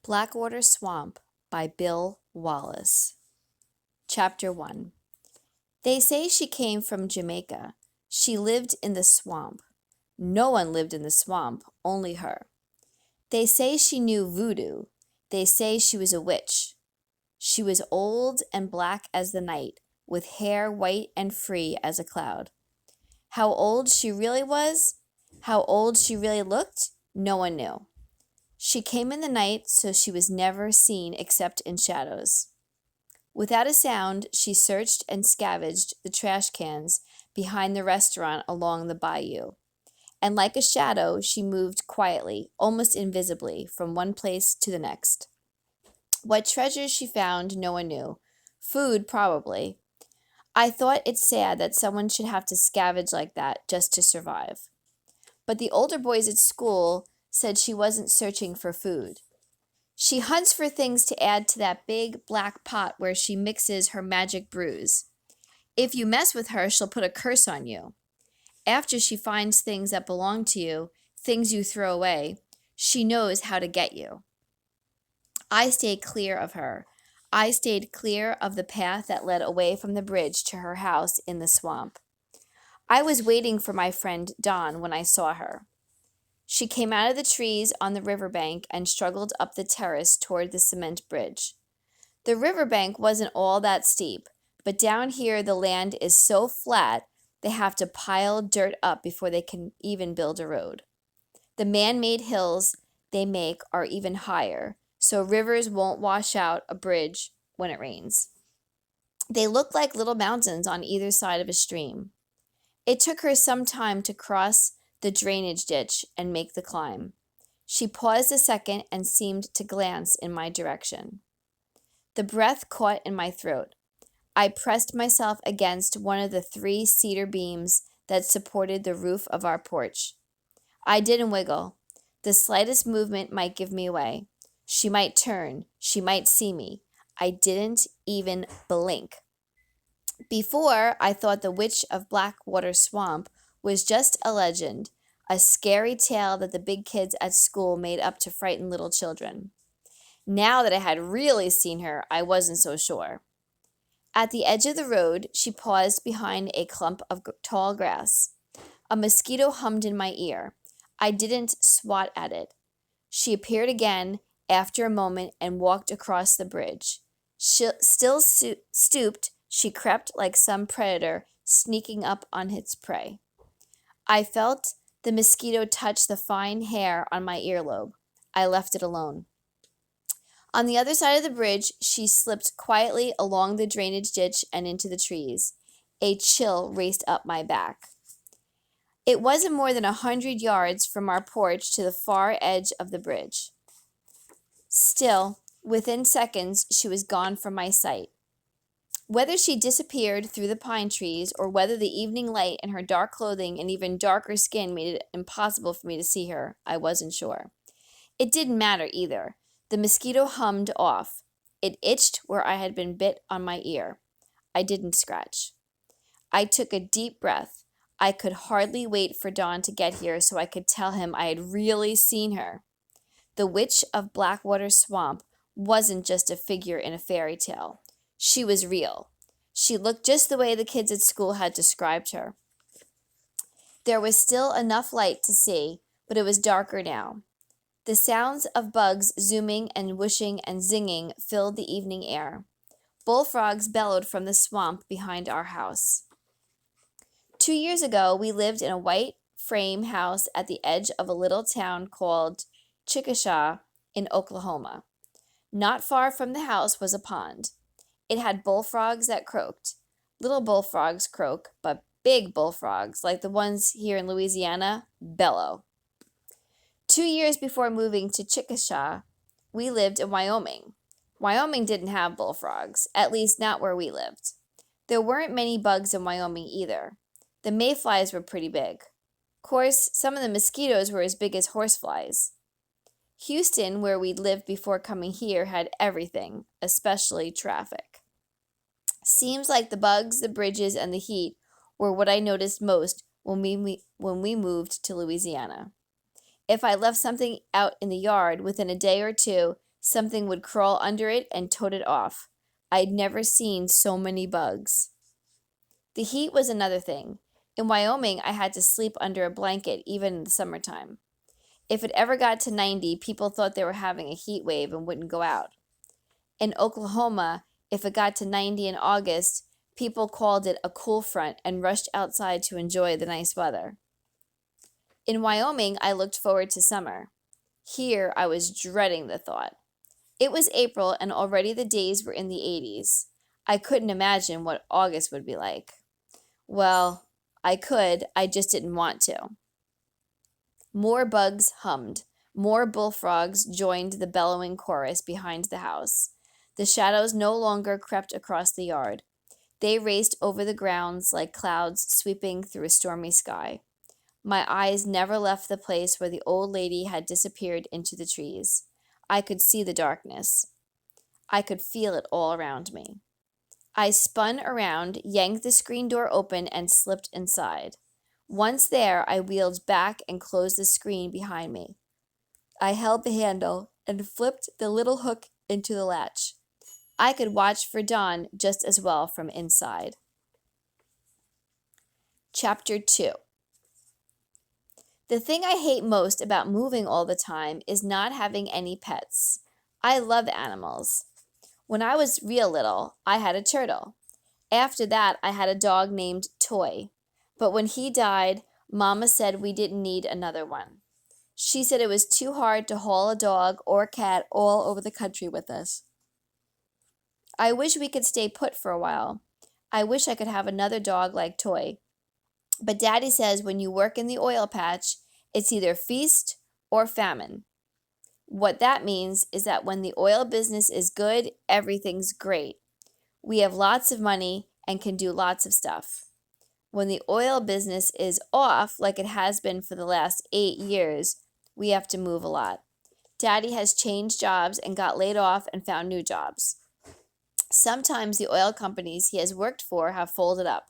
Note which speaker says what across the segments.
Speaker 1: Blackwater Swamp by Bill Wallace. Chapter 1. They say she came from Jamaica. She lived in the swamp. No one lived in the swamp, only her. They say she knew voodoo. They say she was a witch. She was old and black as the night, with hair white and free as a cloud. How old she really was, how old she really looked, no one knew. She came in the night, so she was never seen except in shadows. Without a sound, she searched and scavenged the trash cans behind the restaurant along the bayou. And like a shadow, she moved quietly, almost invisibly, from one place to the next. What treasures she found, no one knew. Food, probably. I thought it sad that someone should have to scavenge like that just to survive. But the older boys at school said she wasn't searching for food. She hunts for things to add to that big black pot where she mixes her magic brews. If you mess with her, she'll put a curse on you. After she finds things that belong to you, things you throw away, she knows how to get you. I stayed clear of her. I stayed clear of the path that led away from the bridge to her house in the swamp. I was waiting for my friend Dawn when I saw her. She came out of the trees on the riverbank and struggled up the terrace toward the cement bridge. The riverbank wasn't all that steep, but down here the land is so flat they have to pile dirt up before they can even build a road. The man-made hills they make are even higher, so rivers won't wash out a bridge when it rains. They look like little mountains on either side of a stream. It took her some time to cross the drainage ditch and make the climb. She paused a second and seemed to glance in my direction. The breath caught in my throat. I pressed myself against one of the 3 cedar beams that supported the roof of our porch. I didn't wiggle. The slightest movement might give me away. She might turn. She might see me. I didn't even blink. Before, I thought the witch of Blackwater Swamp was just a legend, a scary tale that the big kids at school made up to frighten little children. Now that I had really seen her, I wasn't so sure. At the edge of the road, she paused behind a clump of tall grass. A mosquito hummed in my ear. I didn't swat at it. She appeared again after a moment and walked across the bridge. Still stooped, she crept like some predator sneaking up on its prey. I felt the mosquito touch the fine hair on my earlobe. I left it alone. On the other side of the bridge, she slipped quietly along the drainage ditch and into the trees. A chill raced up my back. It wasn't more than 100 yards from our porch to the far edge of the bridge. Still, within seconds, she was gone from my sight. Whether she disappeared through the pine trees or whether the evening light and her dark clothing and even darker skin made it impossible for me to see her, I wasn't sure. It didn't matter either. The mosquito hummed off. It itched where I had been bit on my ear. I didn't scratch. I took a deep breath. I could hardly wait for Dawn to get here so I could tell him I had really seen her. The witch of Blackwater Swamp wasn't just a figure in a fairy tale. She was real. She looked just the way the kids at school had described her. There was still enough light to see, but it was darker now. The sounds of bugs zooming and whooshing and zinging filled the evening air. Bullfrogs bellowed from the swamp behind our house. 2 years ago, we lived in a white frame house at the edge of a little town called Chickasha in Oklahoma. Not far from the house was a pond. It had bullfrogs that croaked. Little bullfrogs croak, but big bullfrogs, like the ones here in Louisiana, bellow. 2 years before moving to Chickasha, we lived in Wyoming. Wyoming didn't have bullfrogs, at least not where we lived. There weren't many bugs in Wyoming either. The mayflies were pretty big. Of course, some of the mosquitoes were as big as horseflies. Houston, where we'd lived before coming here, had everything, especially traffic. Seems like the bugs, the bridges, and the heat were what I noticed most when we moved to Louisiana. If I left something out in the yard, within a day or two, Something would crawl under it and tote it off. I'd never seen so many bugs. The heat was another thing. In Wyoming, I had to sleep under a blanket even in the summertime. If it ever got to 90, people thought they were having a heat wave and wouldn't go out. In Oklahoma, if it got to 90 in August, people called it a cool front and rushed outside to enjoy the nice weather. In Wyoming, I looked forward to summer. Here, I was dreading the thought. It was April and already the days were in the 80s. I couldn't imagine what August would be like. Well, I could, I just didn't want to. More bugs hummed. More bullfrogs joined the bellowing chorus behind the house. The shadows no longer crept across the yard. They raced over the grounds like clouds sweeping through a stormy sky. My eyes never left the place where the old lady had disappeared into the trees. I could see the darkness. I could feel it all around me. I spun around, yanked the screen door open, and slipped inside. Once there, I wheeled back and closed the screen behind me. I held the handle and flipped the little hook into the latch. I could watch for dawn just as well from inside. Chapter 2. The thing I hate most about moving all the time is not having any pets. I love animals. When I was real little, I had a turtle. After that, I had a dog named Toy. But when he died, Mama said we didn't need another one. She said it was too hard to haul a dog or a cat all over the country with us. I wish we could stay put for a while. I wish I could have another dog like Toy. But Daddy says when you work in the oil patch, it's either feast or famine. What that means is that when the oil business is good, everything's great. We have lots of money and can do lots of stuff. When the oil business is off, like it has been for the last 8 years, we have to move a lot. Daddy has changed jobs and got laid off and found new jobs. Sometimes the oil companies he has worked for have folded up.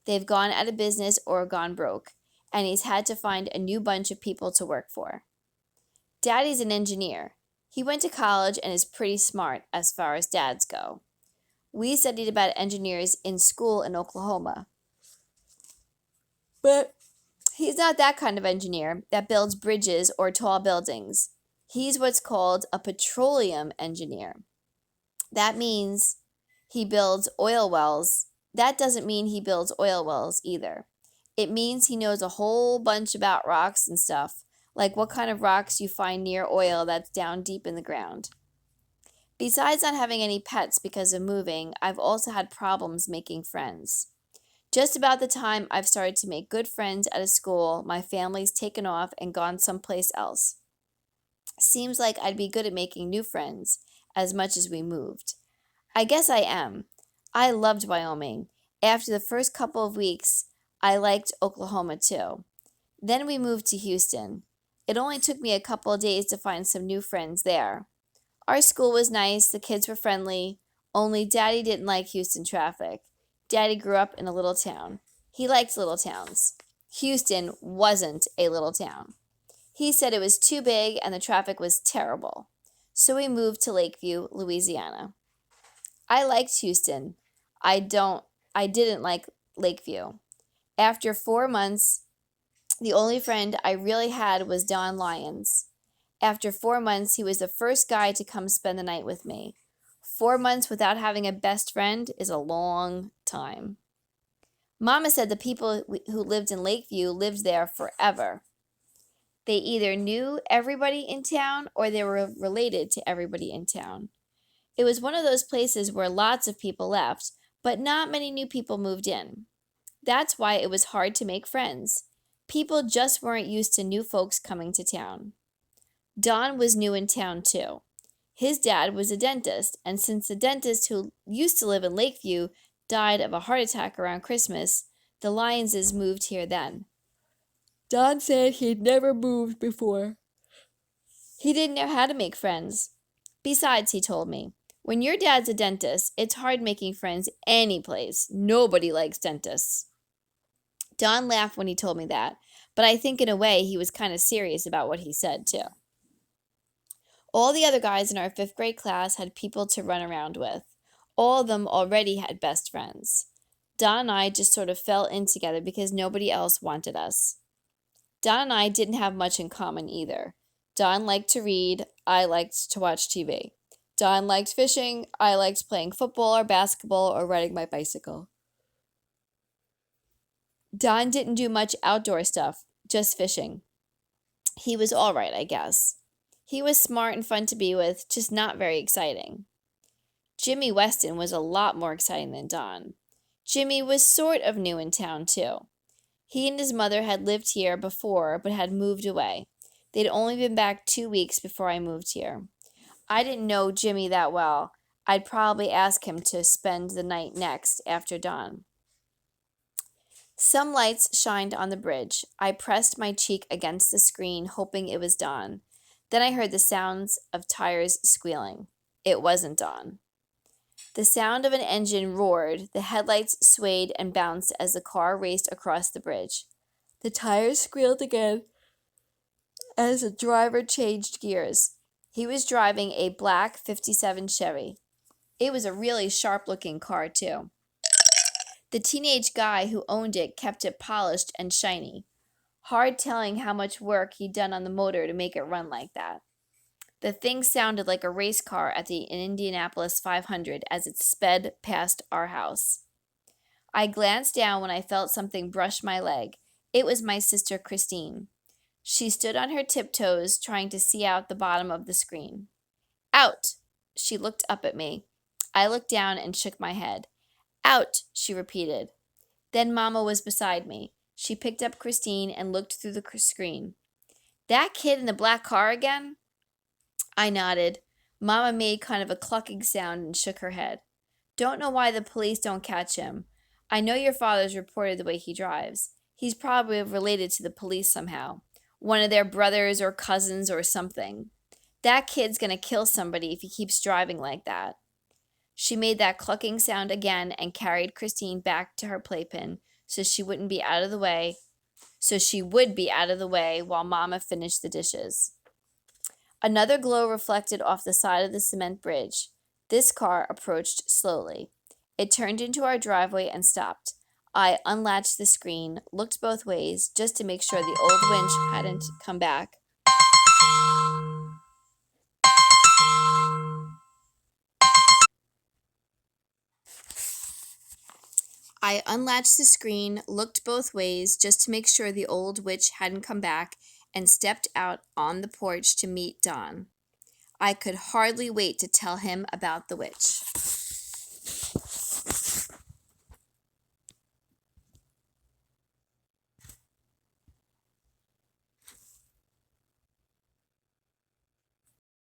Speaker 1: They've gone out of business or gone broke, and he's had to find a new bunch of people to work for. Daddy's an engineer. He went to college and is pretty smart as far as dads go. We studied about engineers in school in Oklahoma. But he's not that kind of engineer that builds bridges or tall buildings. He's what's called a petroleum engineer. That means he builds oil wells. That doesn't mean he builds oil wells either. It means he knows a whole bunch about rocks and stuff, like what kind of rocks you find near oil that's down deep in the ground. Besides not having any pets because of moving, I've also had problems making friends. Just about the time I've started to make good friends at a school, my family's taken off and gone someplace else. Seems like I'd be good at making new friends as much as we moved. I guess I am. I loved Wyoming. After the first couple of weeks, I liked Oklahoma too. Then we moved to Houston. It only took me a couple of days to find some new friends there. Our school was nice, the kids were friendly, only Daddy didn't like Houston traffic. Daddy grew up in a little town. He liked little towns. Houston wasn't a little town. He said it was too big and the traffic was terrible. So we moved to Lakeview, Louisiana. I liked Houston. I didn't like Lakeview. After 4 months, the only friend I really had was Don Lyons. After 4 months, he was the first guy to come spend the night with me. 4 months without having a best friend is a long time. Mama said the people who lived in Lakeview lived there forever. They either knew everybody in town or they were related to everybody in town. It was one of those places where lots of people left, but not many new people moved in. That's why it was hard to make friends. People just weren't used to new folks coming to town. Don was new in town too. His dad was a dentist, and since the dentist who used to live in Lakeview died of a heart attack around Christmas, the Lyonses moved here then. Don said he'd never moved before. He didn't know how to make friends. Besides, he told me, when your dad's a dentist, it's hard making friends any place. Nobody likes dentists. Don laughed when he told me that, but I think in a way he was kind of serious about what he said too. All the other guys in our 5th grade class had people to run around with. All of them already had best friends. Don and I just sort of fell in together because nobody else wanted us. Don and I didn't have much in common either. Don liked to read, I liked to watch TV. Don liked fishing, I liked playing football or basketball or riding my bicycle. Don didn't do much outdoor stuff, just fishing. He was all right, I guess. He was smart and fun to be with, just not very exciting. Jimmy Weston was a lot more exciting than Don. Jimmy was sort of new in town, too. He and his mother had lived here before, but had moved away. They'd only been back 2 weeks before I moved here. I didn't know Jimmy that well. I'd probably ask him to spend the night next after Don. Some lights shined on the bridge. I pressed my cheek against the screen, hoping it was Don. Then I heard the sounds of tires squealing. It wasn't Don. The sound of an engine roared. The headlights swayed and bounced as the car raced across the bridge. The tires squealed again as the driver changed gears. He was driving a black '57 Chevy. It was a really sharp-looking car, too. The teenage guy who owned it kept it polished and shiny. Hard telling how much work he'd done on the motor to make it run like that. The thing sounded like a race car at the Indianapolis 500 as it sped past our house. I glanced down when I felt something brush my leg. It was my sister Christine. She stood on her tiptoes, trying to see out the bottom of the screen. Out! She looked up at me. I looked down and shook my head. Out! She repeated. Then Mama was beside me. She picked up Christine and looked through the screen. That kid in the black car again? I nodded. Mama made kind of a clucking sound and shook her head. Don't know why the police don't catch him. I know your father's reported the way he drives. He's probably related to the police somehow. One of their brothers or cousins or something. That kid's gonna kill somebody if he keeps driving like that. She made that clucking sound again and carried Christine back to her playpen so she would be out of the way while Mama finished the dishes. Another glow reflected off the side of the cement bridge. This car approached slowly. It turned into our driveway and stopped. I unlatched the screen, looked both ways, just to make sure the old winch hadn't come back. I unlatched the screen, looked both ways, just to make sure the old witch hadn't come back, and stepped out on the porch to meet Don. I could hardly wait to tell him about the witch.